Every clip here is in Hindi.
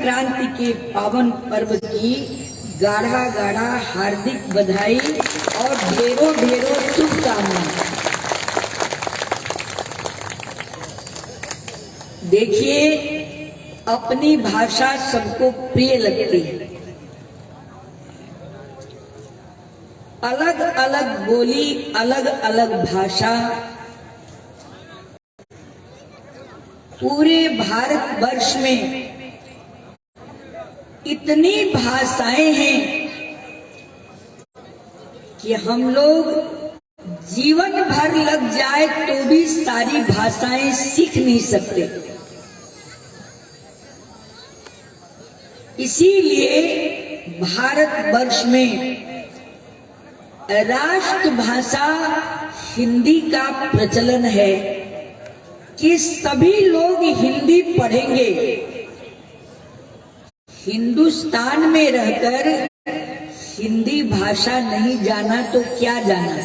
संक्रांति के पावन पर्व की गाढ़ा गाढ़ा हार्दिक बधाई और ढेरों ढेरों शुभकामनाएं। देखिए, अपनी भाषा सबको प्रिय लगती है, अलग अलग बोली, अलग अलग भाषा, पूरे भारतवर्ष में इतनी भाषाएं हैं कि हम लोग जीवन भर लग जाए तो भी सारी भाषाएं सीख नहीं सकते। इसीलिए भारतवर्ष में राष्ट्रभाषा हिंदी का प्रचलन है कि सभी लोग हिंदी पढ़ेंगे। हिंदुस्तान में रहकर हिंदी भाषा नहीं जाना तो क्या जाना।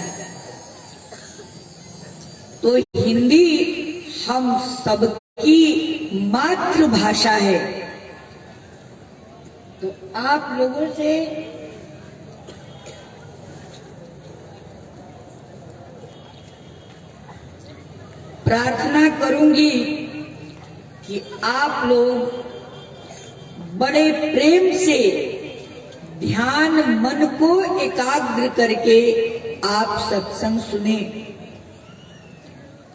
तो हिंदी हम सबकी मातृभाषा है। तो आप लोगों से प्रार्थना करूंगी कि आप लोग बड़े प्रेम से ध्यान मन को एकाग्र करके आप सत्संग सुने।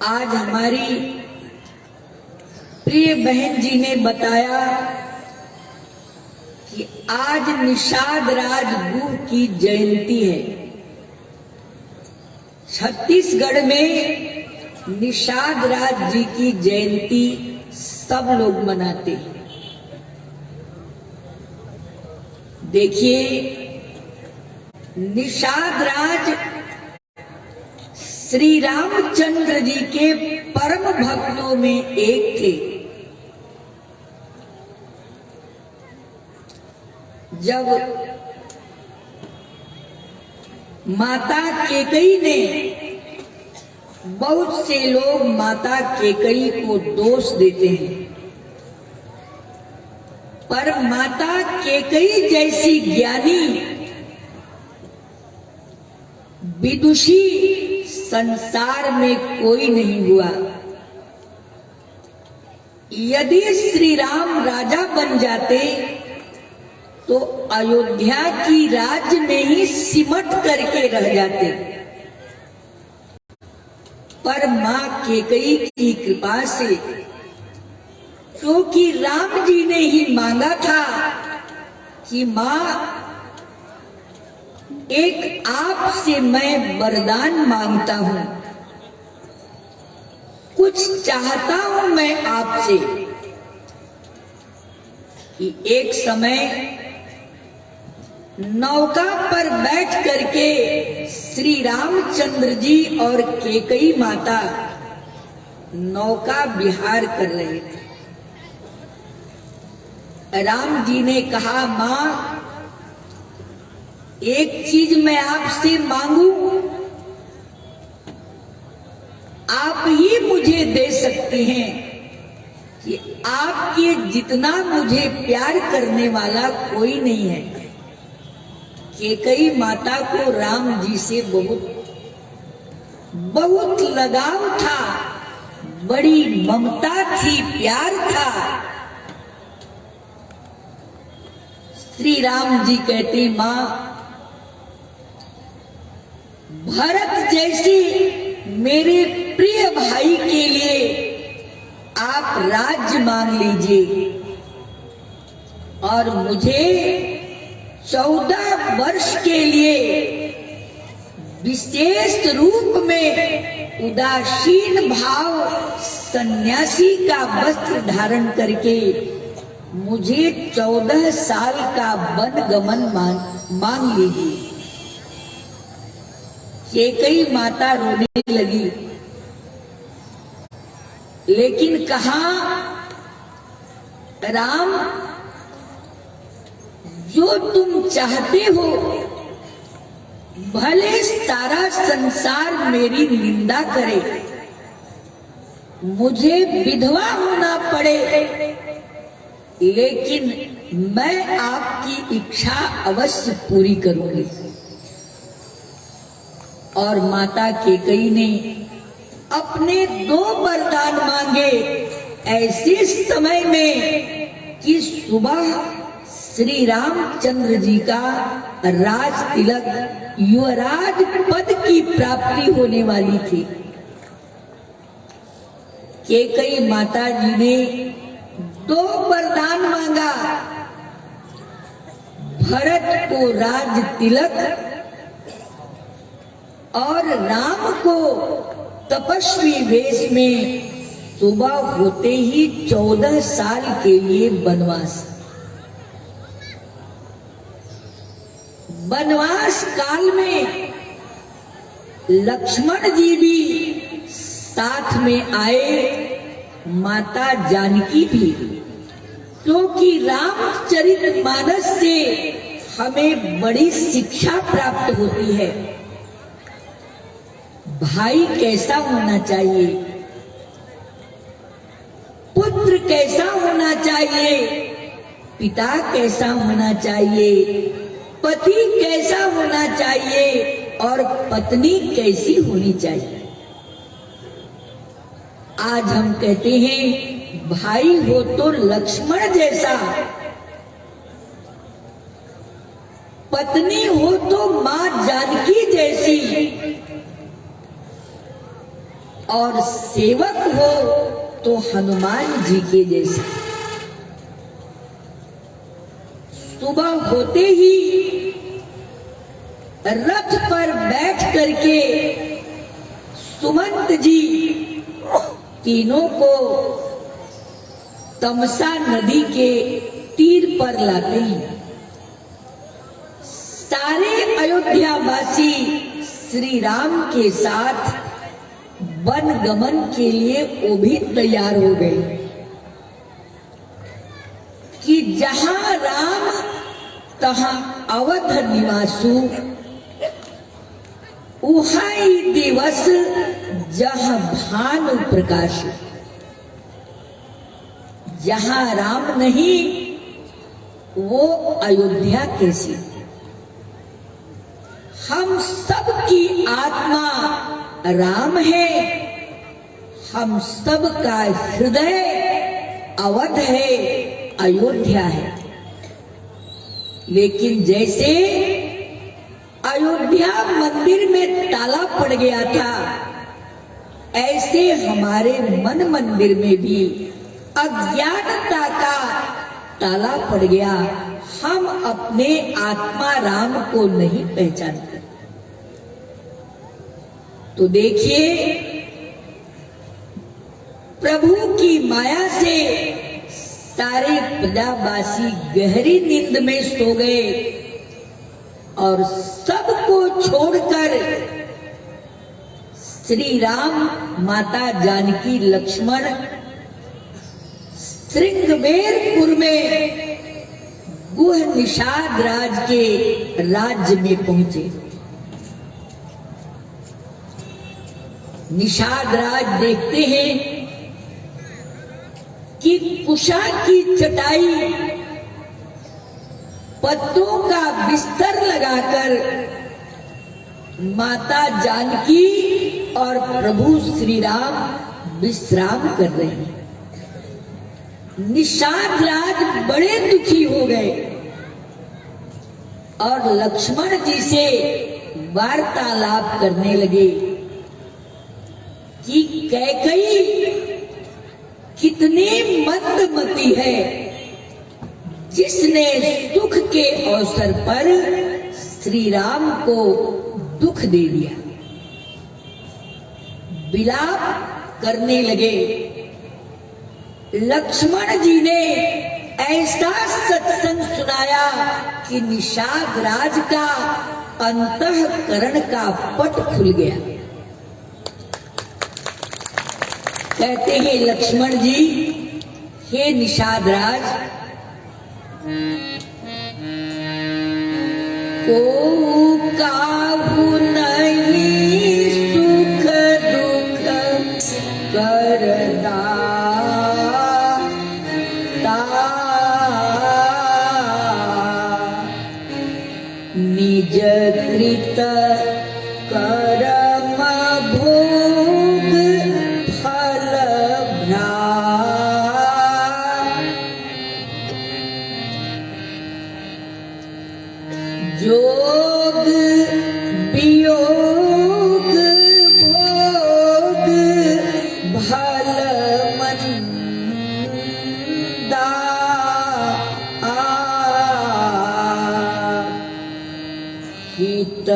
आज हमारी प्रिय बहन जी ने बताया कि आज निषाद राज गुरु की जयंती है। छत्तीसगढ़ में निषाद राज जी की जयंती सब लोग मनाते हैं। देखिए, निषाद राज श्री रामचंद्र जी के परम भक्तों में एक थे। जब माता कैकेयी ने, बहुत से लोग माता कैकेयी को दोष देते हैं, पर माता कैकेयी जैसी ज्ञानी विदुषी संसार में कोई नहीं हुआ। यदि श्री राम राजा बन जाते तो अयोध्या की राज्य में ही सिमट करके रह जाते, पर मां कैकेयी की कृपा से, क्योंकि राम जी ने ही मांगा था कि मां, एक आपसे मैं वरदान मांगता हूं, कुछ चाहता हूं मैं आपसे कि एक समय नौका पर बैठ करके श्री रामचंद्र जी और कैकेयी माता नौका विहार कर रहे थे। राम जी ने कहा, मां, एक चीज मैं आपसे मांगू, आप ही मुझे दे सकते हैं कि आपके जितना मुझे प्यार करने वाला कोई नहीं है। कैकेयी माता को राम जी से बहुत लगाव था, बड़ी ममता थी, प्यार था। श्री राम जी कहते, मां, भरत जैसी मेरे प्रिय भाई के लिए आप राज्य मांग लीजिए और मुझे 14 वर्ष के लिए विशेष रूप में उदासीन भाव सन्यासी का वस्त्र धारण करके मुझे 14 साल का वनगमन मांग लीजिए। कैकेयी माता रोने लगी, लेकिन कहा, राम, जो तुम चाहते हो, भले सारा संसार मेरी निंदा करे, मुझे विधवा होना पड़े, लेकिन मैं आपकी इच्छा अवश्य पूरी करूंगी। और माता केकई ने अपने 2 वरदान मांगे ऐसे समय में कि सुबह श्री रामचंद्र जी का राज तिलक युवराज पद की प्राप्ति होने वाली थी। केकई माता जी ने 2 वरदान मांगा, भरत को राज तिलक और राम को तपस्वी वेश में सुबह होते ही 14 साल के लिए वनवास। वनवास काल में लक्ष्मण जी भी साथ में आए, माता जानकी भी, क्योंकि रामचरितमानस से हमें बड़ी शिक्षा प्राप्त होती है। भाई कैसा होना चाहिए, पुत्र कैसा होना चाहिए, पिता कैसा होना चाहिए, पति कैसा होना चाहिए और पत्नी कैसी होनी चाहिए। आज हम कहते हैं भाई हो तो लक्ष्मण जैसा, पत्नी हो तो मां जानकी जैसी, और सेवक हो तो हनुमान जी के जैसे। सुबह होते ही रथ पर बैठ करके सुमंत जी तीनों को तमसा नदी के तीर पर लाते हैं। सारे अयोध्यावासी श्री राम के साथ वन गमन के लिए वो भी तैयार हो गए कि जहां राम तहां अवध निवासु, उहाई दिवस जहां भानु प्रकाश। जहां राम नहीं वो अयोध्या कैसी। हम सब की आत्मा राम है, हम सब का हृदय अवध है, अयोध्या है। लेकिन जैसे अयोध्या मंदिर में ताला पड़ गया था, ऐसे हमारे मन मंदिर में भी अज्ञानता का ताला पड़ गया। हम अपने आत्मा राम को नहीं पहचानते। तो देखिए, प्रभु की माया से सारे प्रजावासी गहरी नींद में सो गए और सबको छोड़कर श्री राम, माता जानकी, लक्ष्मण श्रृंगवेरपुर में गुह निषाद राज के राज्य में पहुंचे। निषाद राज देखते हैं कि कुशा की चटाई, पत्तों का बिस्तर लगाकर माता जानकी और प्रभु श्री राम विश्राम कर रहे हैं। निषाद राज बड़े दुखी हो गए और लक्ष्मण जी से वार्तालाप करने लगे कि कैकई कितनी मंदमती है, जिसने सुख के अवसर पर श्री राम को दुख दे दिया। विलाप करने लगे। लक्ष्मण जी ने ऐसा सत्संग सुनाया कि निषाद राज का अंतःकरण का पट खुल गया। कहते हैं लक्ष्मण जी, हे निषाद राज, को काहू नहीं सुख दुख करदा, हित कर्म भोग फल जोग वियोग भोग भल मंदा हित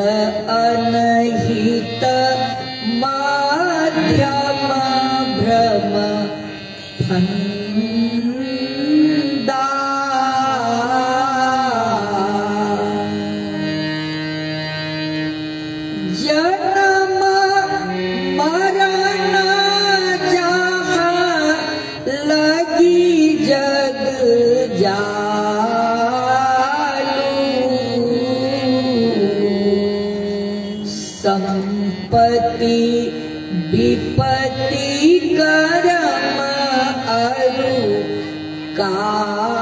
अनहित माध्यम भ्रम फंदा जन्म मरण जहाँ लगी जग जालू संपत्ति विपत्ति कर्म अरु कालू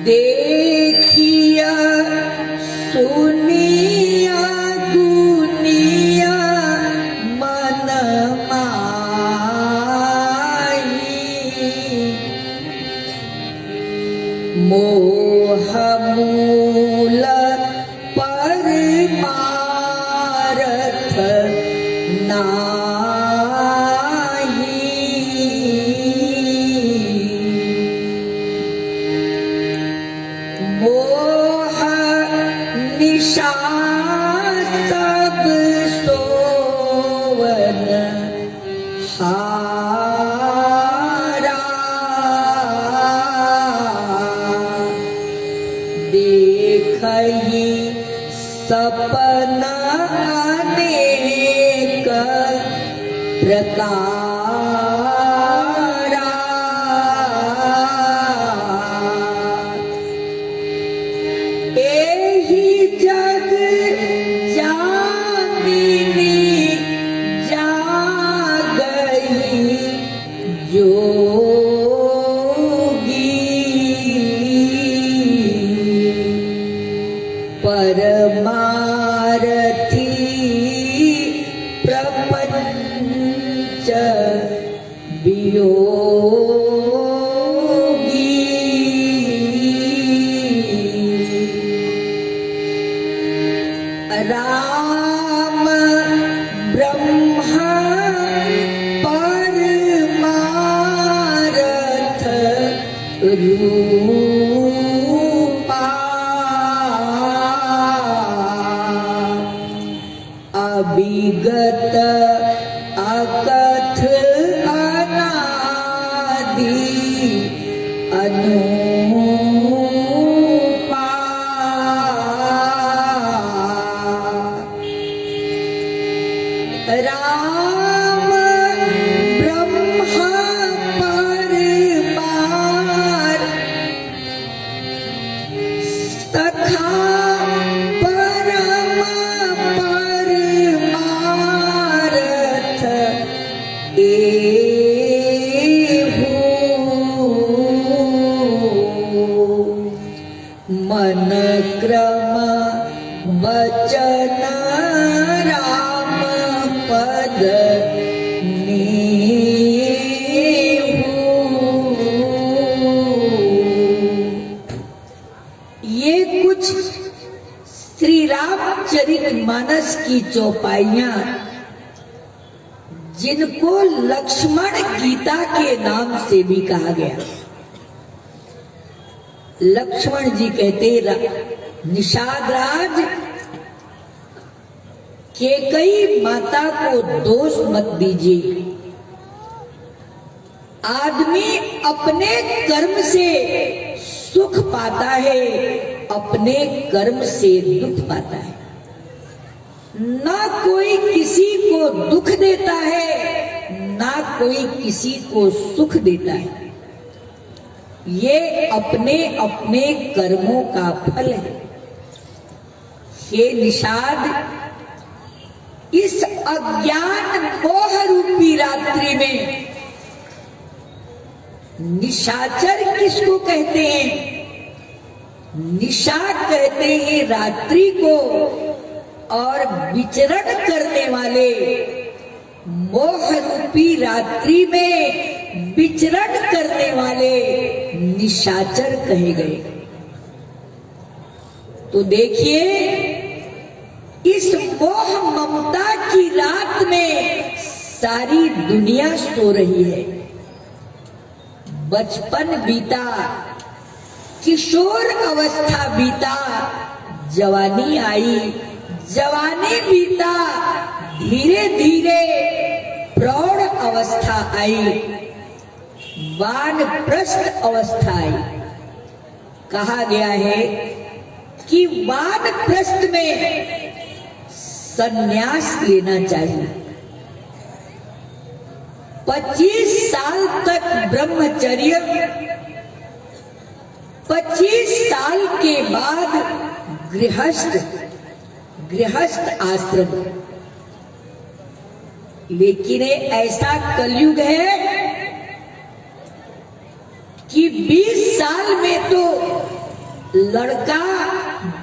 देखिया सुनिया दुनिया मन माही मोह मूल परमारथ मोह निशा सब सोवन हारा देखहि सपना अनेक प्रकारा एहि जग जामिनी जागहि जोगी परमारथी प्रपंच वियोगी राम ब्रह्मा परमारथ रूपा अभिगत अकथ अनादि अनुपा राम ब्रह्मा परमार सखा परम परमारथ एहू मन क्रम वचन राम पद ये कुछ श्री रामचरितमानस की चौपाइयां जिनको लक्ष्मण गीता के नाम से भी कहा गया। लक्ष्मण जी कहते निषाद राज कैकेयी माता को दोष मत दीजिए। आदमी अपने कर्म से सुख पाता है, अपने कर्म से दुख पाता है। ना कोई किसी को दुख देता है, ना कोई किसी को सुख देता है। ये अपने अपने कर्मों का फल है। हे निषाद, इस अज्ञान मोह रूपी रात्रि में निशाचर किसको कहते हैं? निशा कहते हैं रात्रि को, और विचरण करने वाले मोह रूपी रात्रि में विचरण करने वाले निशाचर कहे गए। तो देखिए, इस मोह ममता की रात में सारी दुनिया सो रही है। बचपन बीता, किशोर अवस्था बीता, जवानी आई, जवानी बीता, धीरे धीरे प्रौढ़ अवस्था आई, वानप्रस्थ अवस्था आई। कहा गया है कि वानप्रस्थ में संन्यास लेना चाहिए। 25 साल तक ब्रह्मचर्य, 25 साल के बाद गृहस्थ आश्रम। लेकिन ऐसा कलयुग है कि 20 साल में तो लड़का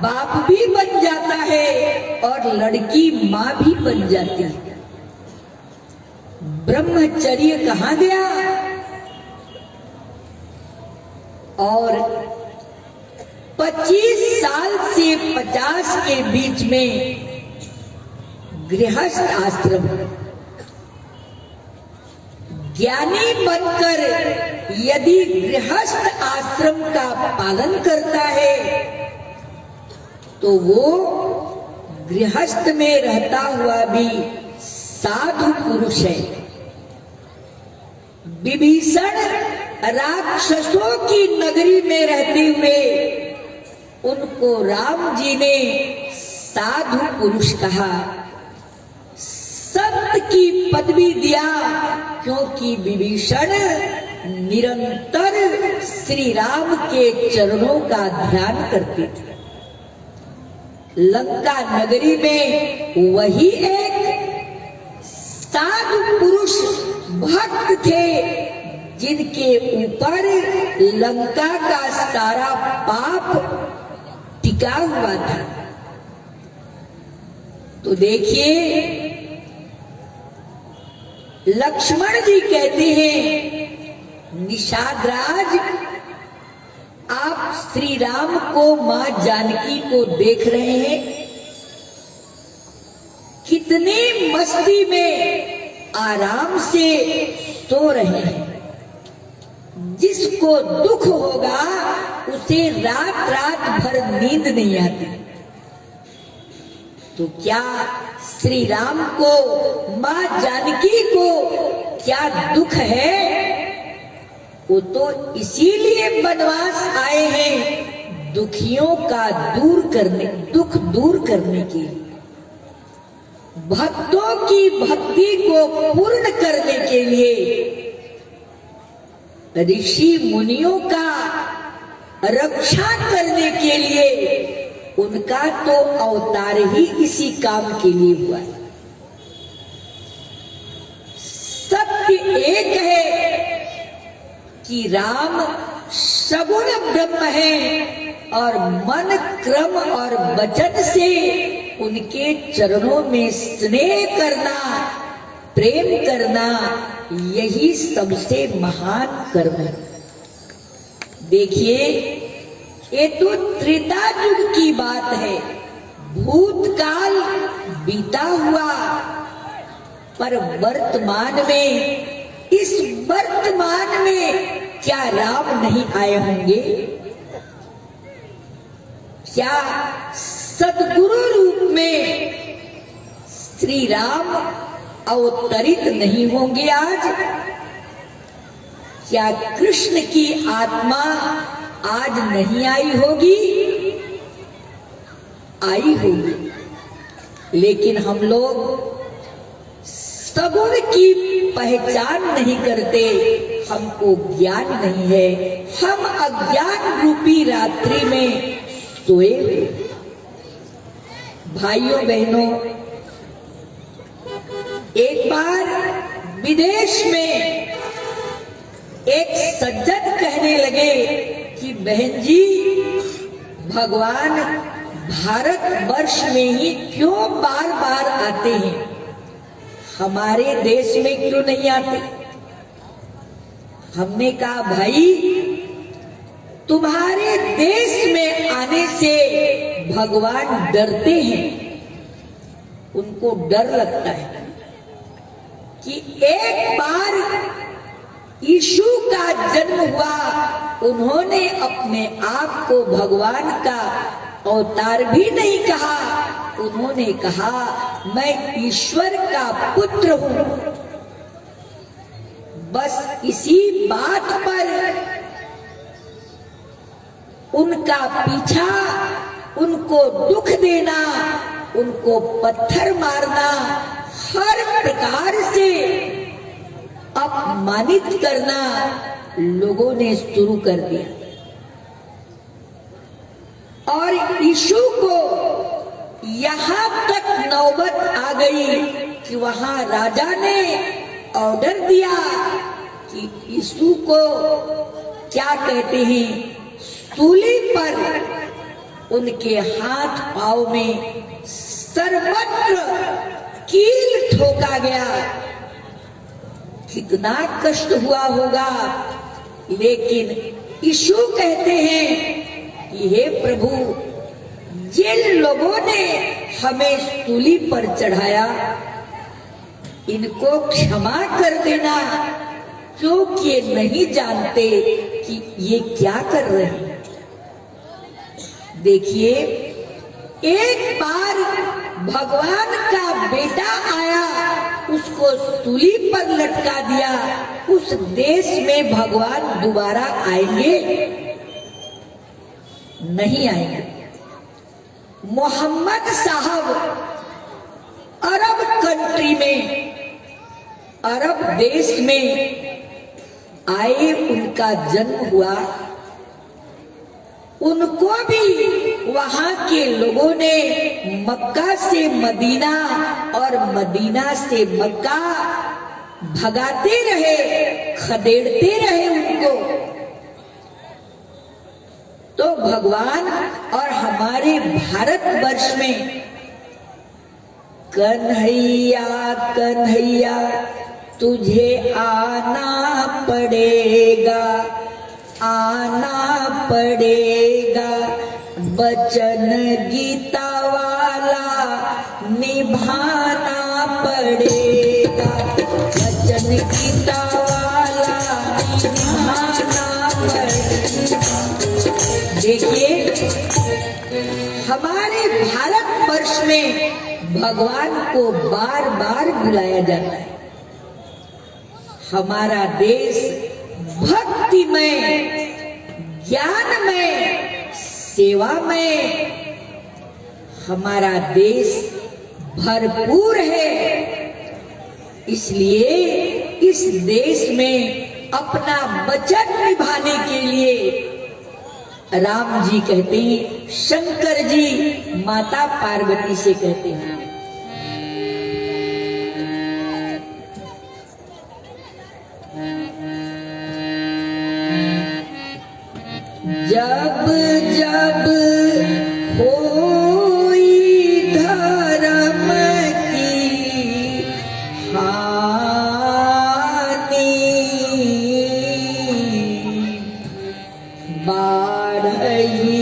बाप भी बन जाता है और लड़की माँ भी बन जाती है। ब्रह्मचर्य कहाँ गया? और 25 साल से 50 के बीच में गृहस्थ आश्रम। ज्ञानी बनकर यदि गृहस्थ आश्रम का पालन करता है तो वो गृहस्थ में रहता हुआ भी साधु पुरुष है। विभीषण राक्षसों की नगरी में रहते हुए उनको राम जी ने साधु पुरुष कहा, संत की पदवी दिया, क्योंकि विभीषण निरंतर श्री राम के चरणों का ध्यान करते थे। लंका नगरी में वही एक साधु पुरुष भक्त थे जिनके ऊपर लंका का सारा पाप टिका हुआ था। तो देखिए, लक्ष्मण जी कहते हैं, निषादराज आप श्री राम को, मां जानकी को देख रहे हैं, कितनी मस्ती में आराम से सो रहे हैं। जिसको दुख होगा उसे रात रात भर नींद नहीं आती। तो क्या श्री राम को, मां जानकी को क्या दुख है? वो तो इसीलिए वनवास आए हैं, दुखियों का दुख दूर करने के लिए, भक्तों की भक्ति को पूर्ण करने के लिए, ऋषि मुनियों का रक्षा करने के लिए। उनका तो अवतार ही इसी काम के लिए हुआ है। सत्य एक है कि राम सगुण ब्रह्म है और मन, क्रम और वचन से उनके चरणों में स्नेह करना, प्रेम करना, यही सबसे महान कर्म है। देखिए, ये तो त्रेता युग की बात है, भूतकाल बीता हुआ, पर वर्तमान में, इस वर्तमान में क्या राम नहीं आए होंगे? क्या सद्गुरु रूप में श्री राम अवतरित नहीं होंगे आज? क्या कृष्ण की आत्मा आज नहीं आई होगी? आई होगी, लेकिन हम लोग सगुण की पहचान नहीं करते, हमको ज्ञान नहीं है, हम अज्ञान रूपी रात्रि में सोए हुए। भाइयों बहनों, एक बार विदेश में एक सज्जन कहने लगे कि बहन जी, भगवान भारत वर्ष में ही क्यों बार बार आते हैं, हमारे देश में क्यों नहीं आते? हमने कहा भाई, तुम्हारे देश में आने से भगवान डरते हैं, उनको डर लगता है कि एक बार यीशु का जन्म हुआ, उन्होंने अपने आप को भगवान का अवतार भी नहीं कहा, उन्होंने कहा मैं ईश्वर का पुत्र हूं। बस इसी बात पर उनका पीछा, उनको दुख देना, उनको पत्थर मारना, हर प्रकार से अपमानित करना लोगों ने शुरू कर दिया। और यीशु को यहां तक नौबत आ गई कि वहां राजा ने ऑर्डर दिया कि यीशु को क्या कहते हैं, सूली पर उनके हाथ पांव में सर्वत्र कील ठोका गया। कितना कष्ट हुआ होगा, लेकिन यीशु कहते हैं कि हे प्रभु, जिन लोगों ने हमें सूली पर चढ़ाया, इनको क्षमा कर देना, क्योंकि ये नहीं जानते कि ये क्या कर रहे हैं। देखिए, एक बार भगवान का बेटा आया, उसको सूली पर लटका दिया, उस देश में भगवान दोबारा आएंगे? नहीं आएंगे। मोहम्मद साहब अरब कंट्री में, अरब देश में आए, उनका जन्म हुआ, उनको भी वहां के लोगों ने मक्का से मदीना और मदीना से मक्का भगाते रहे, खदेड़ते रहे उनको। तो भगवान और हमारे भारत वर्ष में कन्हैया कन्हैया तुझे आना पड़ेगा, आना पड़ेगा, वचन गीता वाला निभाना पड़ेगा, वचन गीता वाला निभाना पड़ेगा। देखिए, हमारे भारत वर्ष में भगवान को बार बार बुलाया जाता है। हमारा देश भक्ति में, ज्ञान में, सेवा में हमारा देश भरपूर है। इसलिए इस देश में अपना वचन निभाने के लिए राम जी कहते हैं, शंकर जी माता पार्वती से कहते हैं, जब जब होई धर्म की हानि, बाढ़ई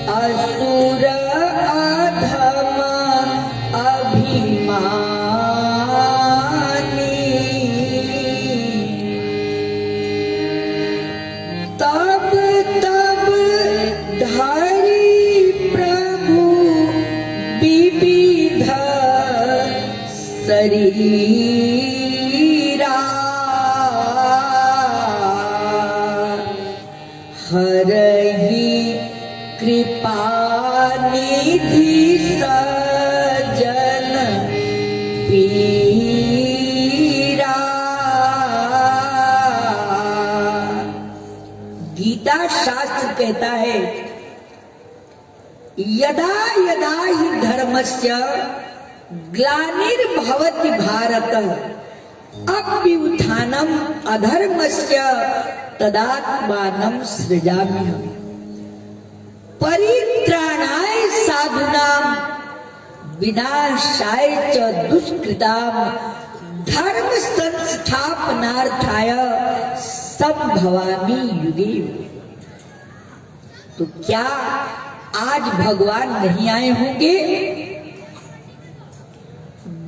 असुर अधम अभिमानी, तब तब धरी प्रभु विविध शरीरा, हरहि कृपा निधि सजन पीरा। गीता शास्त्र कहता है, यदा यदा हि धर्मस्य ग्लानिर्भवति भारत, अभ्युत्थानम अधर्मस्य तदात्मानं सृजाम्यहम् परित्राणाय साधूनां विनाशाय च दुष्कृतां धर्म संस्थापनार्थाय संभवामि युगे युगे। तो क्या आज भगवान नहीं आए होंगे?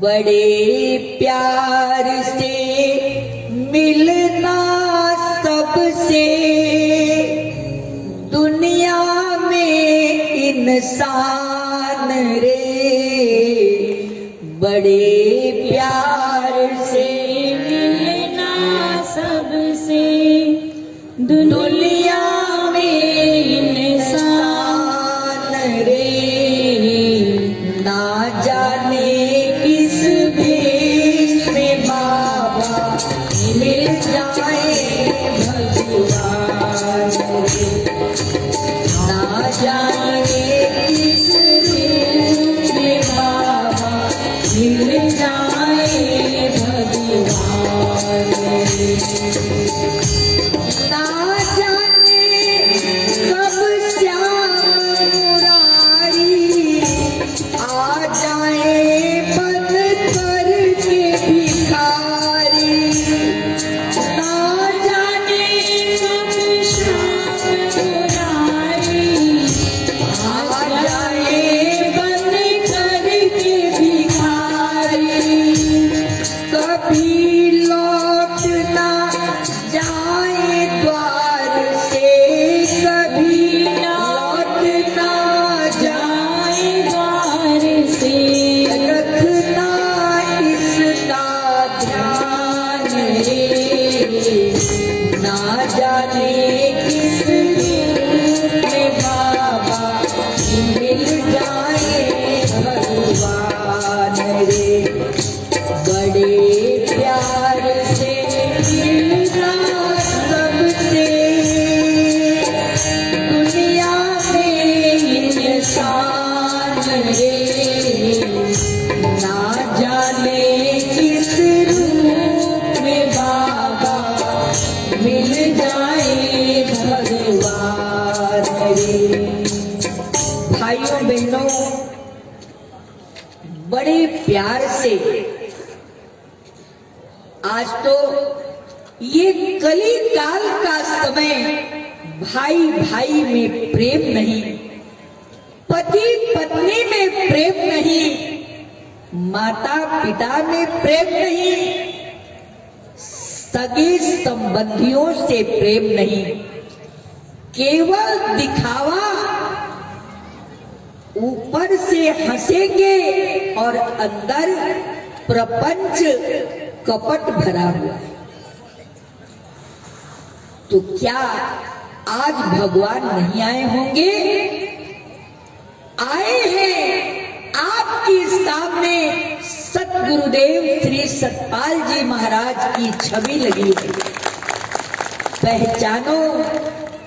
बड़े प्यार से मिलना सबसे दुनिया में इंसान रे, बड़े प्यार से मिलना सबसे दुनिया में इंसान रे। ना जाने किस भेष में बाबा मिल जाए भगवान रे। ना जाने किस भेष में बाबा मिल जाए भगवान रे। ना जाने कब श्याम मुरारी आ जाए बन कर के भिखारी। ना जाने कब श्याम मुरारी आ जाए बन कर के भिखारी। कभी लौट ना जाए द्वार से, कभी लौट ना जाए द्वार से। रखना इसका ध्यान रे। ना जाने किस रूप में बाबा मिल जाए भगवान रे। बड़े प्यार से मिलना सबसे दुनिया में इंसान रे। ना जाने किस रूप में बाबा मिल जाए भगवान रे। भाइयों बहनों, बड़े प्यार से आज तो ये कली काल का समय, भाई भाई में प्रेम नहीं, पति पत्नी में प्रेम नहीं, माता पिता में प्रेम नहीं, सगे संबंधियों से प्रेम नहीं, केवल दिखावा। ऊपर से हंसेंगे और अंदर प्रपंच कपट भरा हुआ है। तो क्या आज भगवान नहीं आए होंगे? आए हैं। आपके सामने सतगुरुदेव श्री सतपाल जी महाराज की छवि लगी है। पहचानो,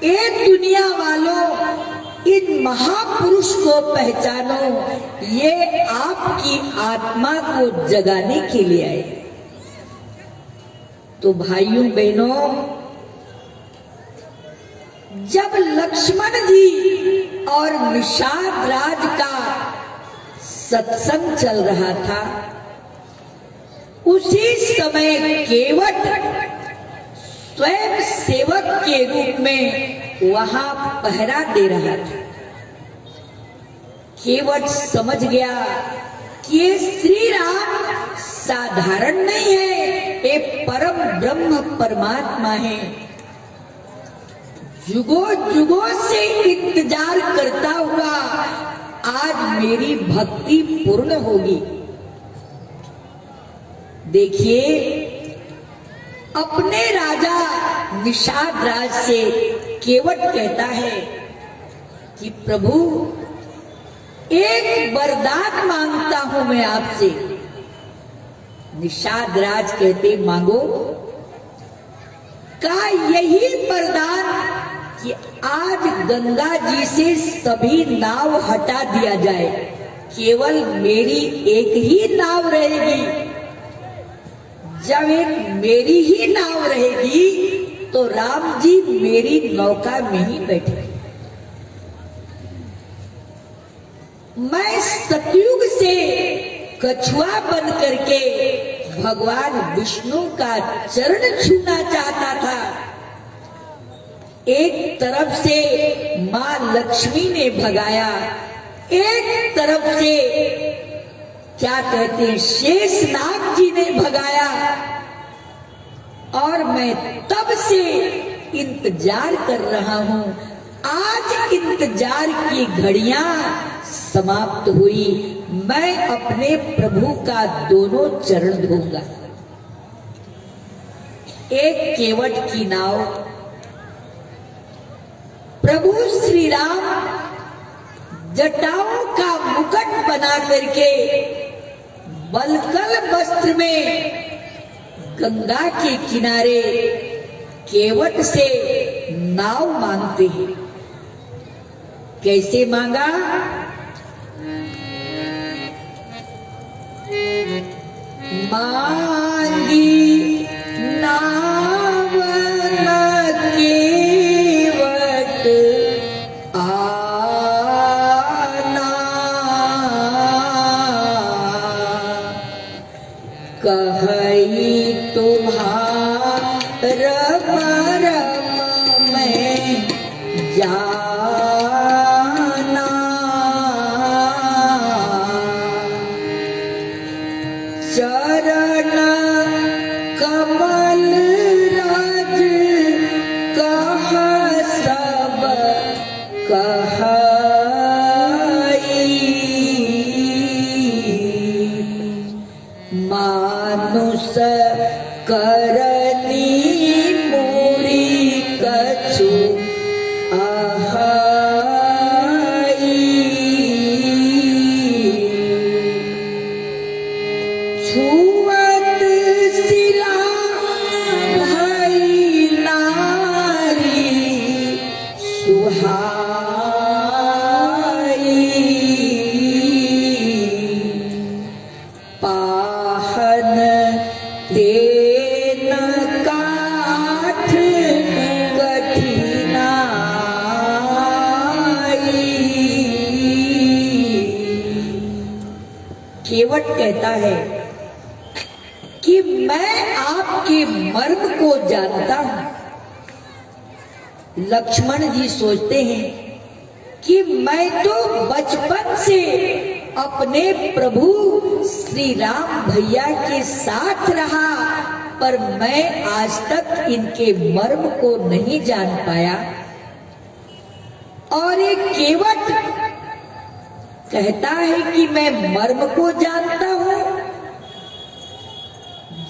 एक दुनिया वालों, इन महापुरुष को पहचानो। ये आपकी आत्मा को जगाने के लिए आए। तो भाइयों बहनों, जब लक्ष्मण जी और निषाद राज का सत्संग चल रहा था, उसी समय केवट स्वयं सेवक के रूप में वहां पहरा दे रहा था। केवट समझ गया कि ये श्री राम साधारण नहीं है, ये परम ब्रह्म परमात्मा है। जुगों जुगों से इंतजार करता हुआ आज मेरी भक्ति पूर्ण होगी। देखिए, अपने राजा निषाद राज से केवट कहता है कि प्रभु, एक वरदान मांगता हूं मैं आपसे। निषाद राज कहते, मांगो। का यही वरदान कि आज गंगा जी से सभी नाव हटा दिया जाए, केवल मेरी एक ही नाव रहेगी। जब एक मेरी ही नाव रहेगी तो राम जी मेरी नौका में ही बैठे। मैं सतयुग से कछुआ बन करके भगवान विष्णु का चरण छूना चाहता था। एक तरफ से मां लक्ष्मी ने भगाया, एक तरफ से क्या कहते हैं शेषनाग जी ने भगाया, और मैं तब से इंतजार कर रहा हूं। आज इंतजार की घड़ियां समाप्त हुई। मैं अपने प्रभु का दोनों चरण धोऊंगा। एक केवट की नाव, प्रभु श्री राम जटाओं का मुकुट बना करके बलकल वस्त्र में गंगा के किनारे केवट से नाव मांगते हैं। कैसे मांगा? मांगी नाव न केवट आना, कही तुम्हार मरम में जाना। चरण कमल राज कह सब कहाई, मानुष करनी मोरी कछु छुअत सिला भई नारी सुहाई, पाहन तेन काठ कठिनाई। केवट कहता है कि मैं आपके मर्म को जानता हूं। लक्ष्मण जी सोचते हैं कि मैं तो बचपन से अपने प्रभु श्री राम भैया के साथ रहा, पर मैं आज तक इनके मर्म को नहीं जान पाया। और एक केवट कहता है कि मैं मर्म को जानता हूं।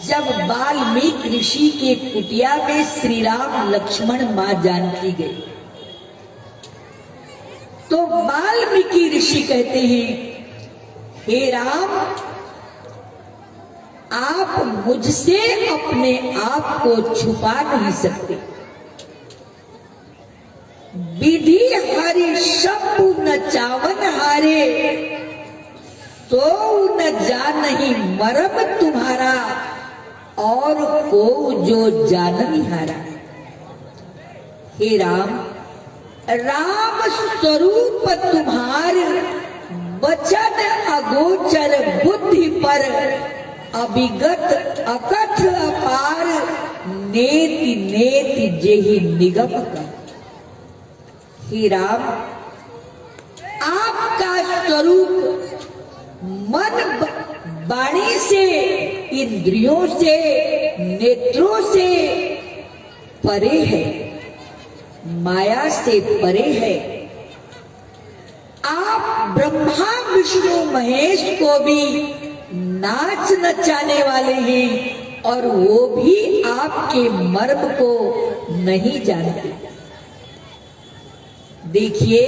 जब वाल्मीकि ऋषि के कुटिया में श्री राम लक्ष्मण मां जानकी गए तो वाल्मीकि ऋषि कहते हैं, हे राम, आप मुझसे अपने आप को छुपा नहीं सकते। विधि हरि शंभु न चावन हारे, तो न जानहि मरम तुम्हारा, और को जो जानहि हारा। हे राम, राम स्वरूप तुम्हार वचन अगोचर बुद्धि पर, अभिगत अकथ अपार, नेति नेति जेहि निगम कर। हे राम, आपका स्वरूप मन वाणी से, इंद्रियों से, नेत्रों से परे है, माया से परे है। आप ब्रह्मा विष्णु महेश को भी नाच नचाने वाले हैं, और वो भी आपके मर्म को नहीं जानते। देखिए,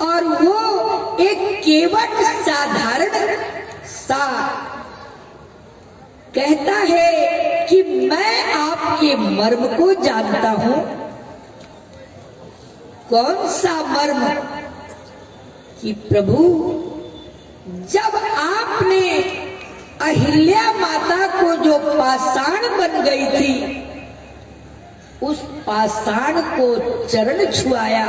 और वो एक केवट साधारण सा कहता है कि मैं आपके मर्म को जानता हूं। कौन सा मर्म? कि प्रभु, जब आपने अहिल्या माता को जो पाषाण बन गई थी, उस पाषाण को चरण छुआया।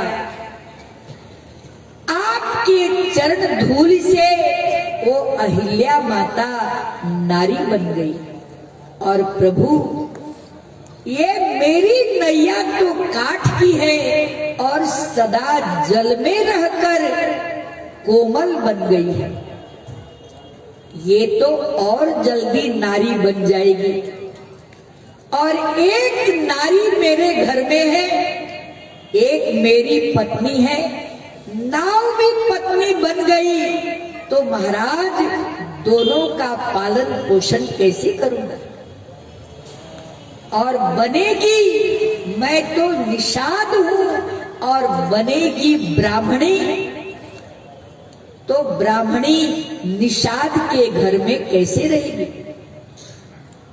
आपके चरण धूल से वो अहिल्या माता नारी बन गई। और प्रभु, ये मेरी नैया तो काठ की है और सदा जल में रहकर कोमल बन गई है, ये तो और जल्दी नारी बन जाएगी। और एक नारी मेरे घर में है, एक मेरी पत्नी है, नाव भी पत्नी बन गई, तो महाराज दोनों का पालन पोषण कैसे करूंगा? और बनेगी, मैं तो निषाद हूं, और बनेगी ब्राह्मणी, तो ब्राह्मणी निषाद के घर में कैसे रहेगी?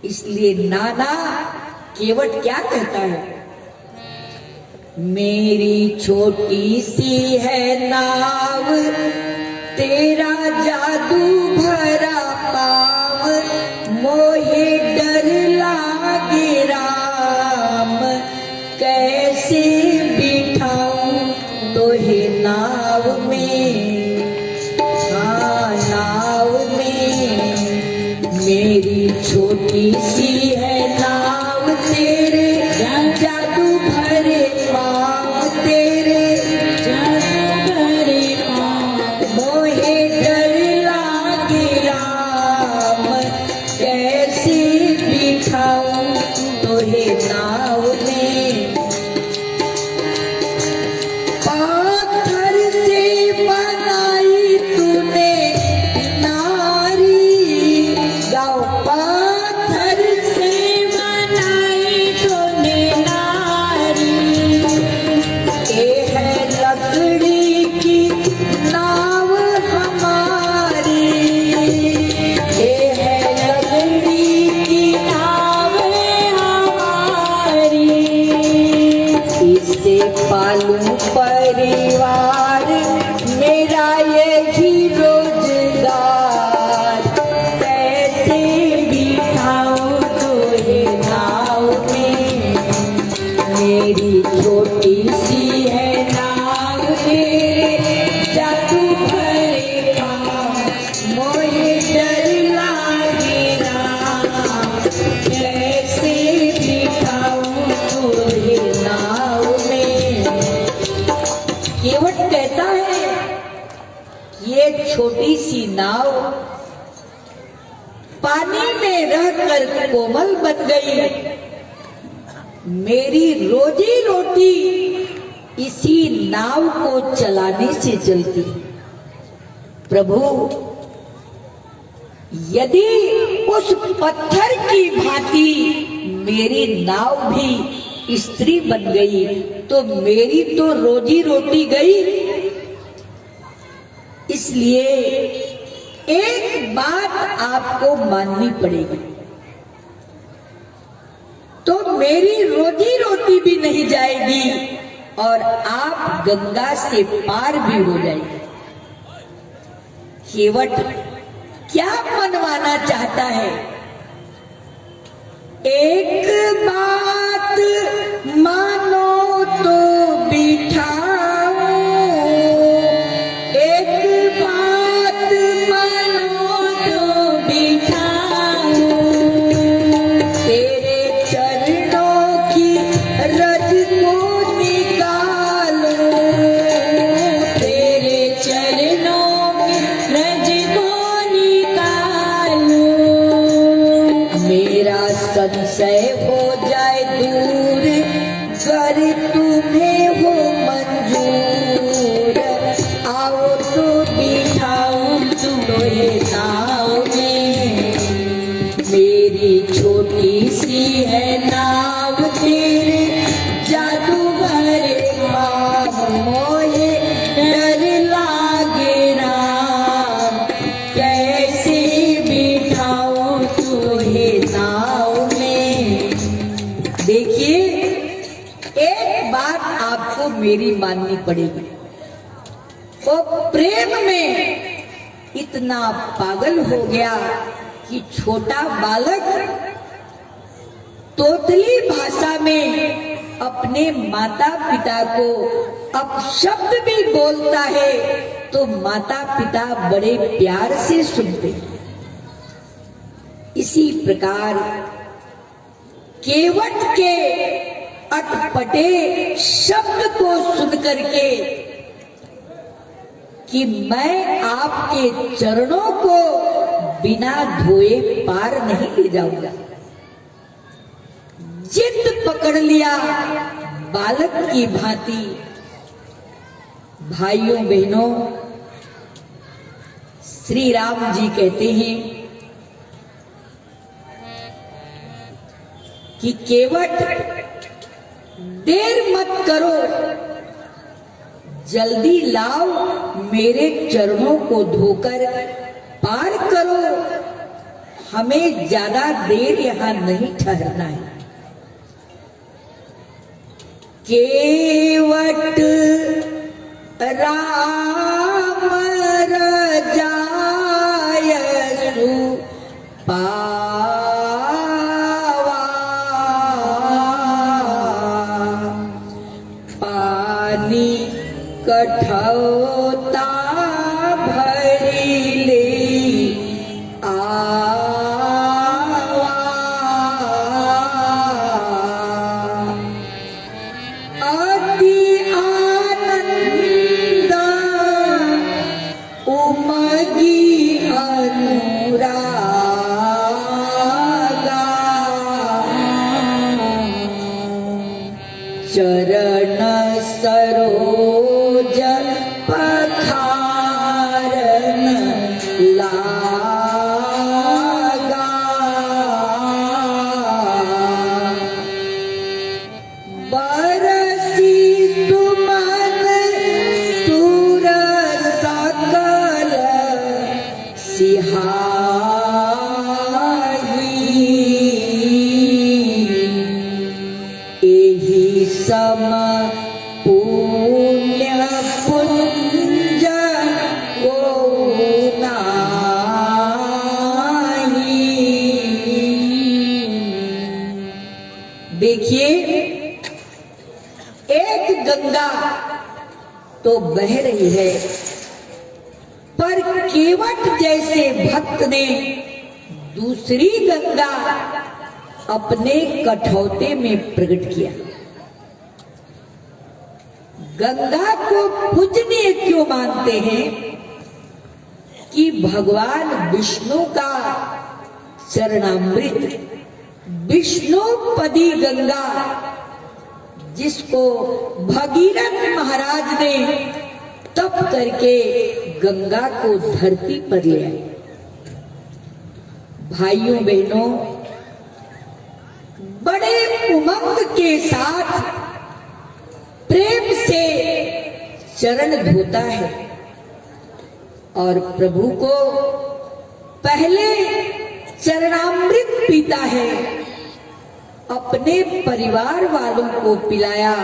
इसलिए नाना केवट क्या कहता है? मेरी छोटी सी है नाव, तेरा जादू भरा पाव, मोहे डर लागे राम, कैसे बिठाऊं तोहे नाव में, हाँ नाव में। मेरी छोटी सी है नाव, तेरे जादू भरे पाँव, तेरे जादू भरे पाँव, मोहे डर लागे राम, कैसे बिठाऊं तोहे नाव में। पाथर से बनाई तूने नारी, गाओ पाथर से बनाई तूने नारी, ये है लकड़ी की नाव हमारी, ये है लकड़ी की नाव हमारी। इससे पालूं परिवार, मेरा यही रोजगार, कैसे बिठाऊं तोहे नाव में। मेरी छोटी सी है नाव, तेरे जादू भरे पाँव, मोहे डर लागे राम, कैसे बिठाऊं तोहे नाव में। केवट कहता है, ये छोटी सी नाव पानी में रहकर कोमल बन गई, मेरी रोजी रोटी इसी नाव को चलाने से चलती। प्रभु, यदि उस पत्थर की भांति मेरी नाव भी स्त्री बन गई, तो मेरी तो रोजी रोटी गई। इसलिए एक बात आपको माननी पड़ेगी, तो मेरी रोजी रोटी भी नहीं जाएगी और आप गंगा से पार भी हो जाएगी। केवट क्या मनवाना चाहता है? एक बात मानो तो बिठाओ, एक बात मानो तो बिठाओ, तेरे चरणों की रज को निकालो, तेरे चरणों में रज को निकालो, मेरा संशय हो जाए दूर, कर तुम्हें हो मंजूर, आओ तो बिठाऊं तुम्हें नाव में। मेरी छोटी सी है नाव, तेरे जादू भरे पाँव, मोहे डर लागे राम, कैसे बिठाऊं तुम्हें नाव में। देखिए, एक बात आपको मेरी माननी पड़ेगी, वो प्रेम में इतना पागल हो गया कि छोटा बालक तोतली भाषा में अपने माता पिता को अपशब्द भी बोलता है तो माता पिता बड़े प्यार से सुनते हैं। इसी प्रकार केवट के अटपटे शब्द को सुन करके कि मैं आपके चरणों को बिना धोए पार नहीं ले जाऊंगा, जिद पकड़ लिया बालक की भांति। भाइयों बहनों, श्री राम जी कहते हैं कि केवट देर मत करो, जल्दी लाओ, मेरे चरणों को धोकर पार करो, हमें ज्यादा देर यहां नहीं ठहरना है। केवट राम रजायसु पावा, पानी कठौता भरी ले आवा, अति आनंद उमगी अनुरागा, चरण सरोज पखारन लागा, बरसी सुमन सुर सकल सिहाई, एहि सम पुण्य पुंज को नाही। देखिए, एक गंगा तो बह रही है, पर केवट जैसे भक्त ने दूसरी गंगा अपने कठौते में प्रकट किया। गंगा को पूजनीय क्यों मानते हैं? कि भगवान विष्णु का चरणामृत, विष्णुपदी गंगा, जिसको भगीरथ महाराज ने तप करके गंगा को धरती पर ले आए। भाइयों बहनों, बड़े उमंग के साथ प्रेम से चरण धोता है और प्रभु को पहले चरणामृत पीता है, अपने परिवार वालों को पिलाया।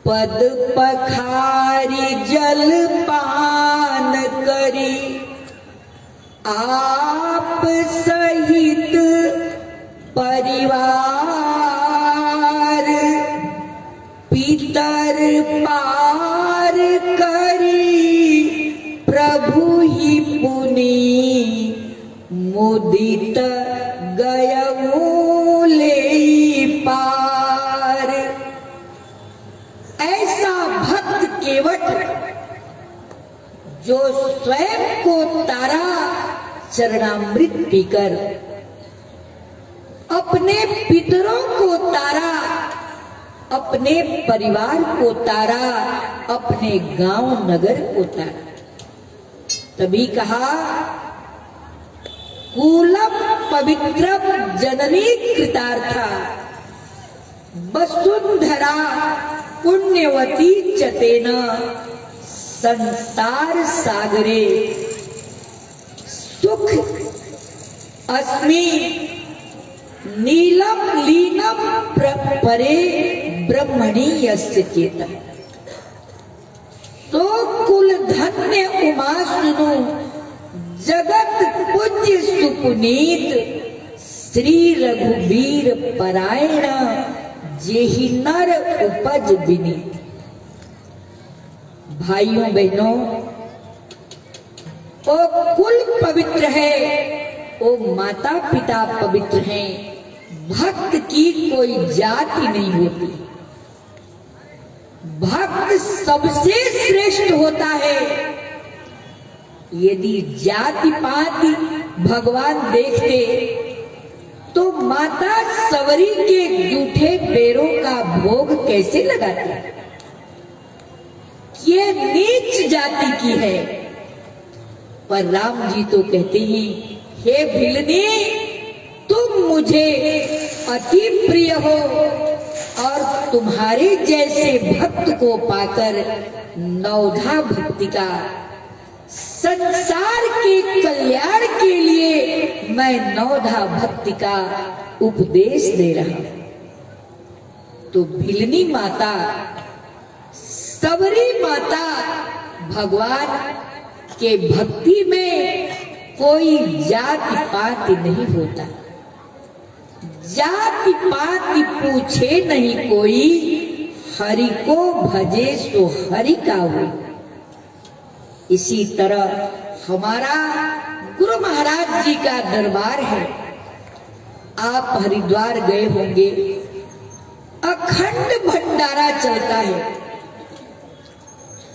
पद पखारी जल पान करी, आप सहित परिवार, पितर पार करी, प्रभु ही पुनि मुदित गयऊ ले पार। ऐसा भक्त केवट जो स्वयं को तारा चरणामृत पीकर, अपने पितरों को तारा, अपने परिवार को तारा, अपने गांव नगर को तारा। तभी कहा, कूलम पवित्रम जननी कृतार्था, वसुंधरा पुण्यवती चतेन, संसार सागरे सुख अस्मि, नीलम लीनम परे ब्रह्मणि यस्य चेतन। तो कुल धन्य उमा सुनु, जगत पूज्य सुपुनीत श्री रघुवीर परायण जेहि नर उपज विनीत। भाइयों बहनों, ओ कुल पवित्र है, ओ माता पिता पवित्र हैं, भक्त की कोई जाति नहीं होती। भक्त सबसे श्रेष्ठ होता है। यदि जाति पाति भगवान देखते तो माता सवरी के जूठे पैरों का भोग कैसे लगाते। ये नीच जाति की है। पर राम जी तो कहते हैं, हे भिलनी, तुम मुझे अति प्रिय हो और तुम्हारे जैसे भक्त को पाकर नवधा भक्ति का, संसार के कल्याण के लिए मैं नवधा भक्ति का उपदेश दे रहा हूं। तो भिलनी माता, सबरी माता भगवान के भक्ति में कोई जाति पाति नहीं होता। जाति पाति पूछे नहीं कोई, हरि को भजे सो हरि का हो। इसी तरह हमारा गुरु महाराज जी का दरबार है। आप हरिद्वार गए होंगे, अखंड भंडारा चलता है।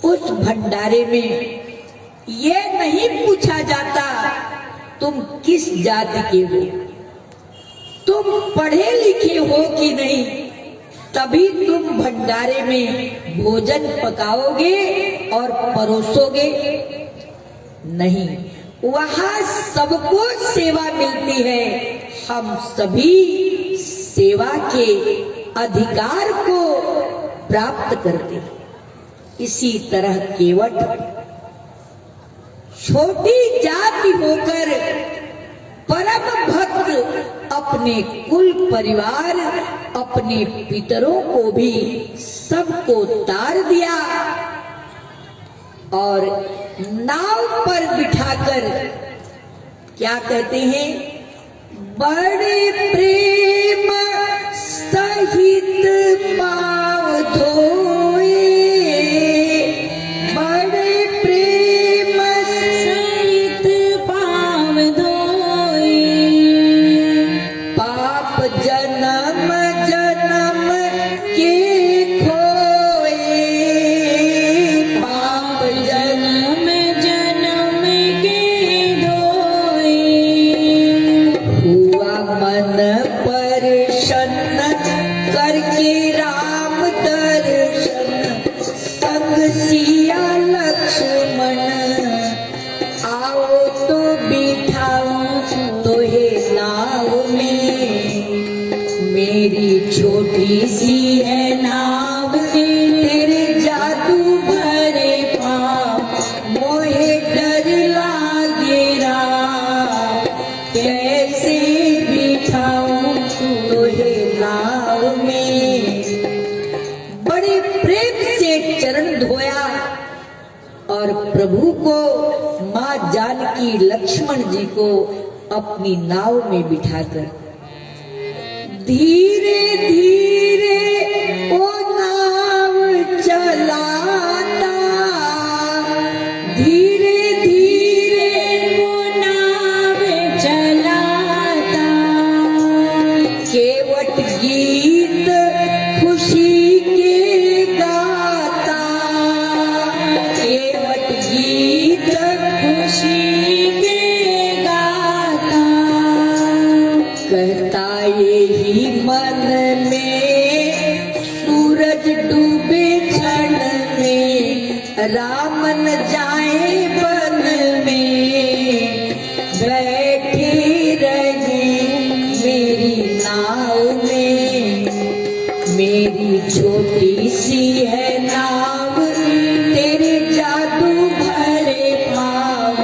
उस भंडारे में ये नहीं पूछा जाता तुम किस जाति के हो, तुम पढ़े लिखे हो कि नहीं, तभी तुम भंडारे में भोजन पकाओगे और परोसोगे। नहीं, वहां सबको सेवा मिलती है। हम सभी सेवा के अधिकार को प्राप्त करते हैं। इसी तरह केवट छोटी जाति होकर परम भक्त अपने कुल परिवार, अपने पितरों को भी सबको तार दिया और नाव पर बिठाकर क्या कहते हैं, बड़े प्रेम सहित पाँव धोए, बड़े प्रेम सहित पाँव धोए, पाप जन्म जन्म के खोए, पाप जन्म जन्म के धोए। हुआ मन प्रसन्न करके राम दर्शन, संग सिया लक्ष्मण, आओ तो बिठाऊं तोहे नाव में, मेरी छोटी सी है नाव, तेरे जादू भरे पाँव मोहे डर लागे राम, कैसे बिठाऊं तोहे नाव में। बड़े प्रेम से चरण धोया और प्रभु को, माँ जानकी लक्ष्मण जी को अपनी नाव में बिठाकर धीरे धीरे वो नाव चलाता, धीरे धीरे वो नाव चलाता, केवट गीत खुशी के गाता, केवट गीत खुशी के गाता। कहता यही मन में, सूरज डूबे क्षण में, राम न जाए वन में, बैठे रहे मेरी नाव में, मेरी छोटी सी है नाव, तेरे जादू भरे पाँव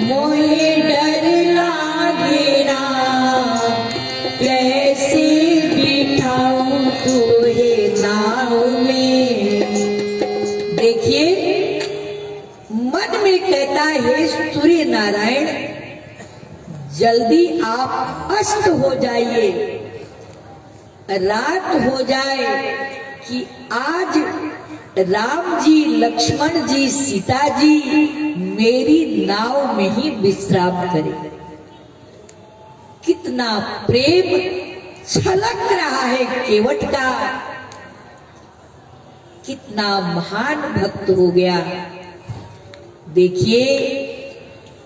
मोहे डर लागे राम, कैसे बिठाऊं तोहे नाव में। देखिए, मन में कहता है सूर्य नारायण, जल्दी आप अस्त हो जाइए, रात हो जाए कि आज राम जी, लक्ष्मण जी, सीता जी मेरी नाव में ही विश्राम करें। कितना प्रेम छलक रहा है केवट का, कितना महान भक्त हो गया। देखिए,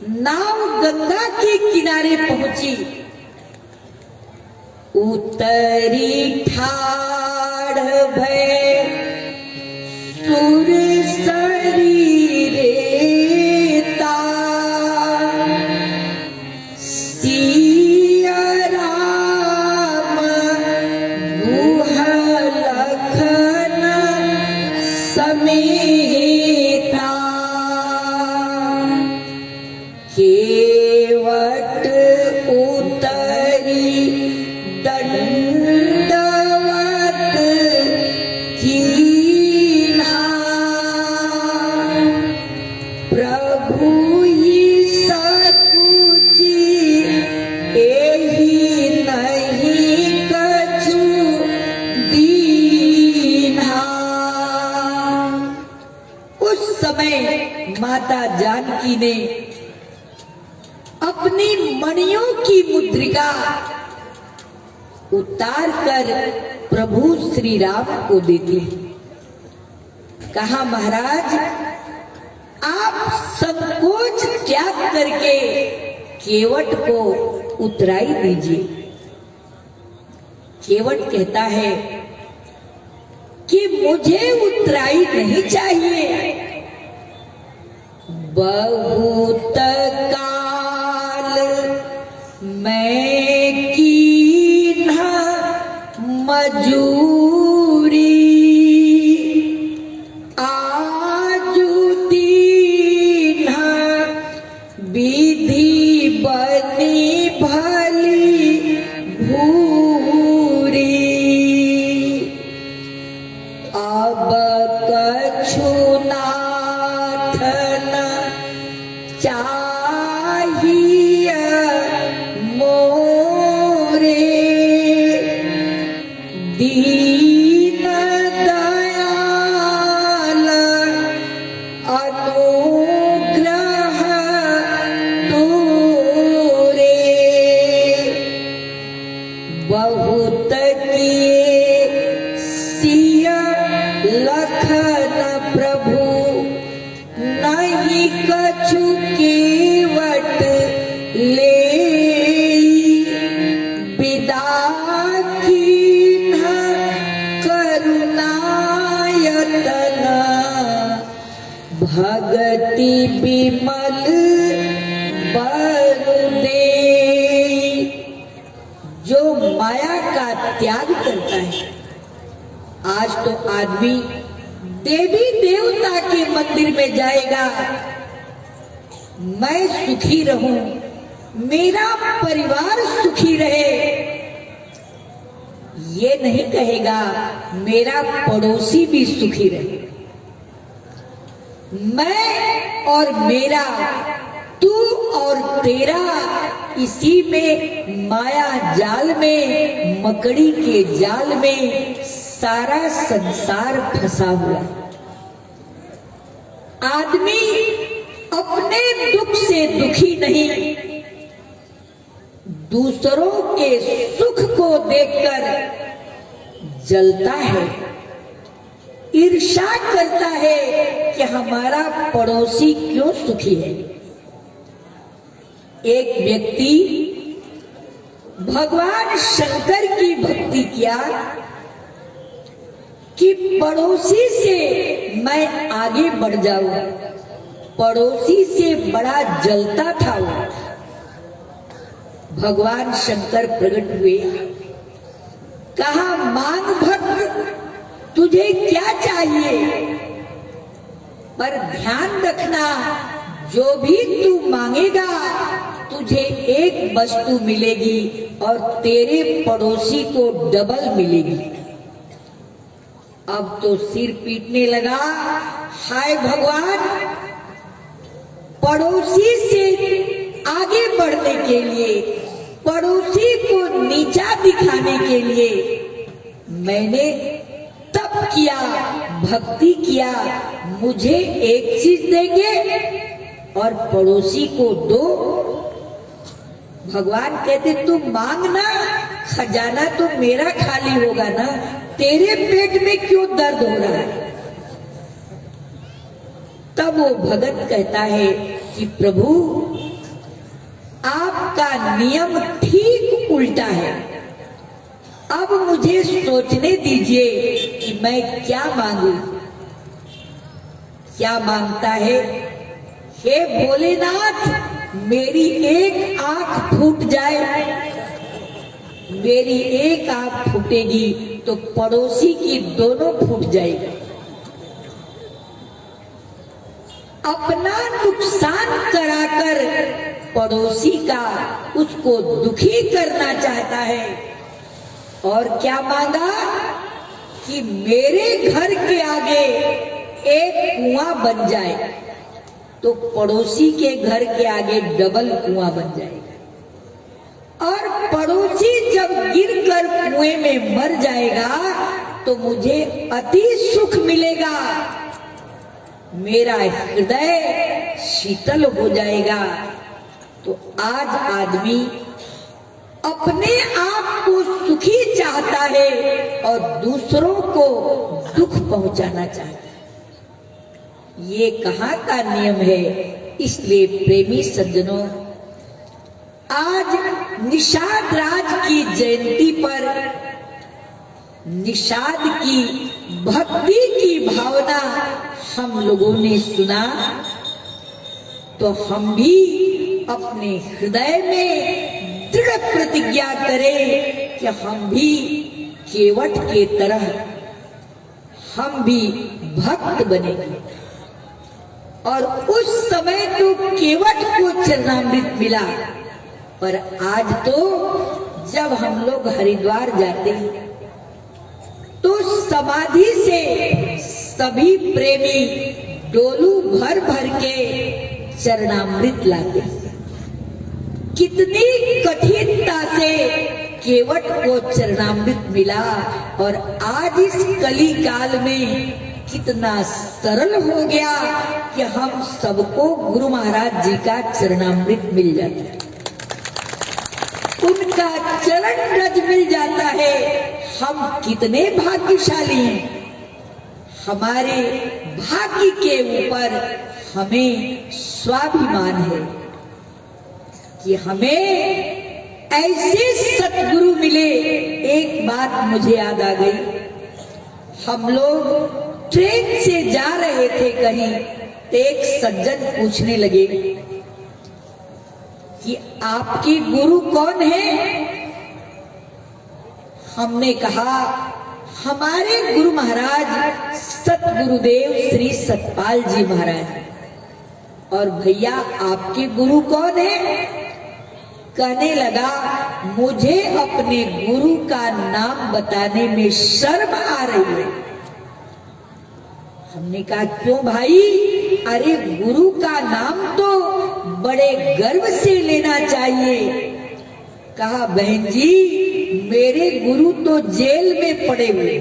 नाव गंगा के किनारे पहुंची, उतरी ठाड़ भय सुर शरीरेता, सिया राम गुह लखन समेता, केवट उतरी दंडवत कीन्हा, प्रभु ही सकुचि एहि नहीं कछु दीन्हा। उस समय माता जानकी ने अपनी मणियों की मुद्रिका उतार कर प्रभु श्री राम को देती। कहा, महाराज आप संकोच त्याग करके केवट को उतराई दीजिए। केवट कहता है कि मुझे उतराई नहीं चाहिए, बहुत काल मैं कीन्हा मजूरी, आजु दीन्हा विधि बनी भली भूरी, अब कछु नाथ न चाहिए मोरे, दीन दयाल अनुग्रह तोरे, बहुत किए सिया लखन प्रभु, नहीं कछु केवट ले, विदा कीन्हा करुणायतन, भगति विमल बरुदे। जो माया का त्याग करता है, आज तो आदमी देवी देवता के मंदिर में जाएगा, मैं सुखी रहूं, मेरा परिवार सुखी रहे, ये नहीं कहेगा मेरा पड़ोसी भी सुखी रहे। मैं और मेरा, तू और तेरा, इसी में माया जाल में, मकड़ी के जाल में सारा संसार फंसा हुआ। आदमी अपने दुख से दुखी नहीं, दूसरों के सुख को देखकर जलता है, ईर्ष्या करता है कि हमारा पड़ोसी क्यों सुखी है। एक व्यक्ति भगवान शंकर की भक्ति किया कि पड़ोसी से मैं आगे बढ़ जाऊं, पड़ोसी से बड़ा जलता था वो। भगवान शंकर प्रकट हुए, कहा, मांग भक्त, तुझे क्या चाहिए, पर ध्यान रखना जो भी तू मांगेगा तुझे एक वस्तु मिलेगी और तेरे पड़ोसी को डबल मिलेगी। अब तो सिर पीटने लगा, हाय भगवान, पड़ोसी से आगे बढ़ने के लिए, पड़ोसी को नीचा दिखाने के लिए मैंने तप किया, भक्ति किया। मुझे एक चीज देंगे और पड़ोसी को दो। भगवान कहते तू मांगना, खजाना तो मेरा खाली होगा ना, तेरे पेट में क्यों दर्द हो रहा है। तब वो भगत कहता है कि प्रभु आपका नियम ठीक उल्टा है। अब मुझे सोचने दीजिए कि मैं क्या मांगू। क्या मांगता है? हे भोलेनाथ, मेरी एक आंख फूट जाए। मेरी एक आंख फूटेगी तो पड़ोसी की दोनों फूट जाएगी। अपना नुकसान कराकर पड़ोसी का, उसको दुखी करना चाहता है। और क्या मांगा कि मेरे घर के आगे एक कुआं बन जाए तो पड़ोसी के घर के आगे डबल कुआं बन जाएगा। और पड़ोसी जब गिरकर कुएं में मर जाएगा तो मुझे अति सुख मिलेगा, मेरा हृदय शीतल हो जाएगा। तो आज आदमी अपने आप को सुखी चाहता है और दूसरों को दुख पहुंचाना चाहता है। ये कहाँ का नियम है? इसलिए प्रेमी सज्जनों, आज निषाद राज की जयंती पर निषाद की भक्ति की भावना हम लोगों ने सुना, तो हम भी अपने हृदय में दृढ़ प्रतिज्ञा करें कि हम भी केवट के तरह हम भी भक्त बनेंगे। और उस समय तो केवट को चरणामृत मिला, पर आज तो जब हम लोग हरिद्वार जाते हैं तो समाधि से सभी प्रेमी डोलू भर भर के चरणामृत लाते हैं। कितनी कठिनता से केवट को चरणामृत मिला, और आज इस कली काल में कितना सरल हो गया कि हम सबको गुरु महाराज जी का चरणामृत मिल जाता है, उनका चरण रज मिल जाता है। हम कितने भाग्यशाली हैं। हमारे भाग्य के ऊपर हमें स्वाभिमान है कि हमें ऐसे सतगुरु मिले। एक बात मुझे याद आ गई, हम लोग ट्रेन से जा रहे थे कहीं, तो एक सज्जन पूछने लगे कि आपके गुरु कौन है? हमने कहा हमारे गुरु महाराज सतगुरुदेव श्री सतपाल जी महाराज। और भैया आपके गुरु कौन है? कहने लगा मुझे अपने गुरु का नाम बताने में शर्म आ रही है। हमने कहा क्यों भाई? अरे गुरु का नाम तो बड़े गर्व से लेना चाहिए। कहा बहन जी मेरे गुरु तो जेल में पड़े हुए।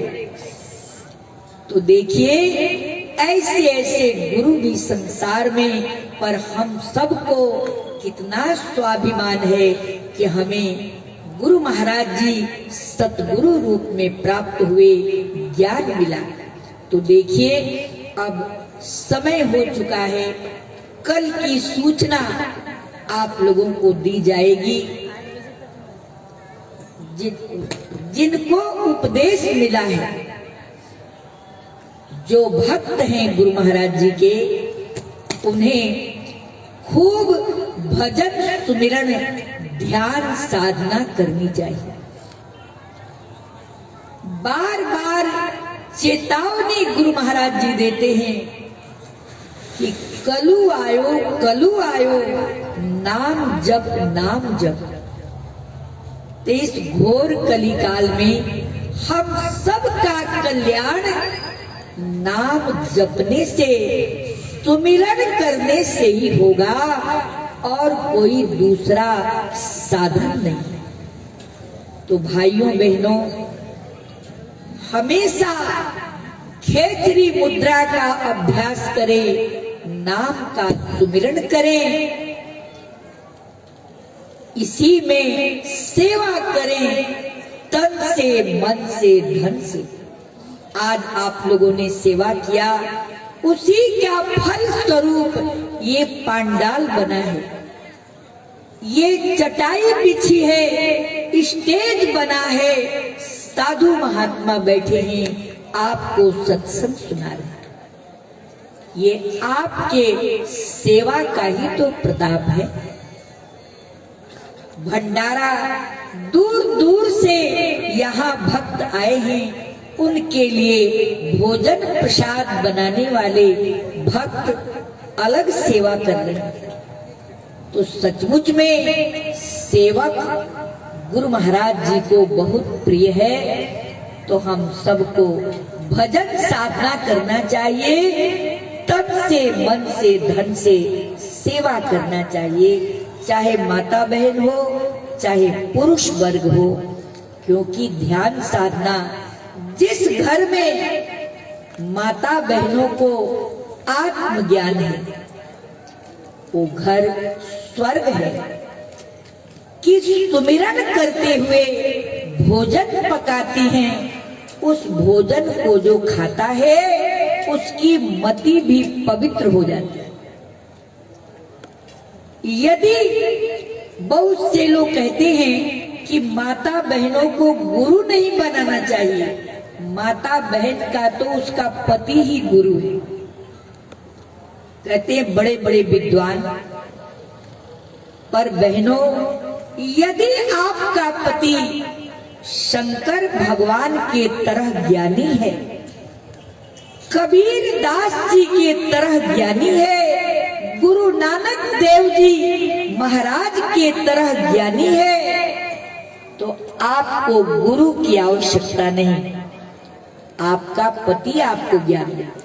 तो देखिए ऐसे ऐसे गुरु भी संसार में, पर हम सबको कितना स्वाभिमान है कि हमें गुरु महाराज जी सतगुरु रूप में प्राप्त हुए, ज्ञान मिला। तो देखिए अब समय हो चुका है, कल की सूचना आप लोगों को दी जाएगी। जिनको उपदेश मिला है, जो भक्त हैं गुरु महाराज जी के, उन्हें खूब भजन सुमिरन ध्यान साधना करनी चाहिए। बार बार चेतावनी गुरु महाराज जी देते हैं कि कलु आयो नाम जप नाम जप। तो इस घोर कलिकाल में हम सबका कल्याण नाम जपने से, सुमिरन करने से ही होगा। और कोई दूसरा साधन नहीं। तो भाइयों बहनों, हमेशा खेचरी मुद्रा का अभ्यास करें, नाम का सुमिरन करें, इसी में सेवा करें, तन से, मन से, धन से। आज आप लोगों ने सेवा किया, उसी का फल स्वरूप ये पांडाल बना है, ये चटाई बिछी है, स्टेज बना है, साधु महात्मा बैठे हैं, आपको सत्संग सुना रहे हैं। ये आपके सेवा का ही तो प्रताप है। भंडारा दूर दूर से यहाँ भक्त आए हैं, उनके लिए भोजन प्रसाद बनाने वाले भक्त अलग सेवा कर रहे हैं। तो सचमुच में सेवक गुरु महाराज जी को बहुत प्रिय है। तो हम सबको भजन साधना करना चाहिए, तन से, मन से, धन से सेवा करना चाहिए, चाहे माता बहन हो, चाहे पुरुष वर्ग हो। क्योंकि ध्यान साधना, जिस घर में माता बहनों को आत्मज्ञान है, वो घर स्वर्ग है। कि सुमिरन करते हुए भोजन पकाती हैं, उस भोजन को जो खाता है उसकी मति भी पवित्र हो जाती है। यदि बहुत से लोग कहते हैं कि माता बहनों को गुरु नहीं बनाना चाहिए, माता बहन का तो उसका पति ही गुरु है। कहते हैं बड़े बड़े विद्वान। पर बहनों, यदि आपका पति शंकर भगवान के तरह ज्ञानी है, कबीर दास जी के तरह ज्ञानी है, गुरु नानक देव जी महाराज के तरह ज्ञानी है, तो आपको गुरु की आवश्यकता नहीं, आपका पति आपको ज्ञान देता।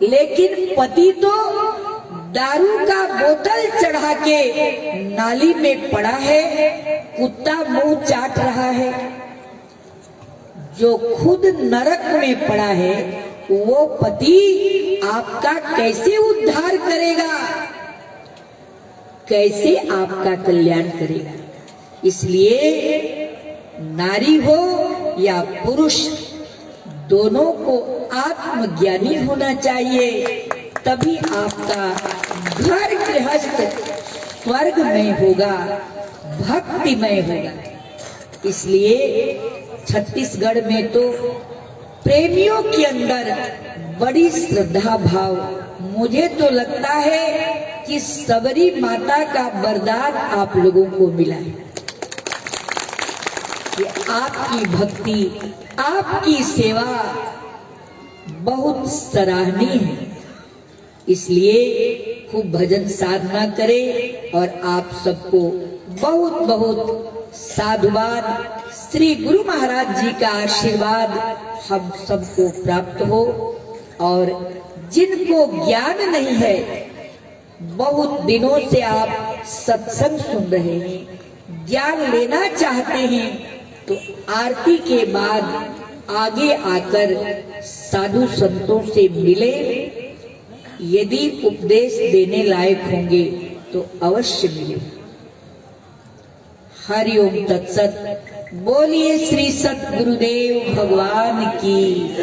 लेकिन पति तो दारू का बोतल चढ़ा के नाली में पड़ा है, कुत्ता मुंह चाट रहा है। जो खुद नरक में पड़ा है, वो पति आपका कैसे उद्धार करेगा, कैसे आपका कल्याण करेगा। इसलिए नारी हो या पुरुष, दोनों को आत्मज्ञानी होना चाहिए, तभी आपका घर गृहस्थ स्वर्गमय होगा, भक्तिमय होगा। इसलिए छत्तीसगढ़ में तो प्रेमियों के अंदर बड़ी श्रद्धा भाव, मुझे तो लगता है कि सबरी माता का वरदान आप लोगों को मिला है कि आपकी भक्ति, आपकी सेवा बहुत सराहनीय है। इसलिए खूब भजन साधना करें और आप सबको बहुत बहुत साधुवाद, श्री गुरु महाराज जी का आशीर्वाद हम सबको प्राप्त हो। और जिनको ज्ञान नहीं है, बहुत दिनों से आप सत्संग सुन रहे हैं, ज्ञान लेना चाहते हैं, तो आरती के बाद आगे आकर साधु संतों से मिले। यदि उपदेश देने लायक होंगे तो अवश्य मिले। हरि ओम तत्सत। बोलिए श्री सत गुरुदेव भगवान की।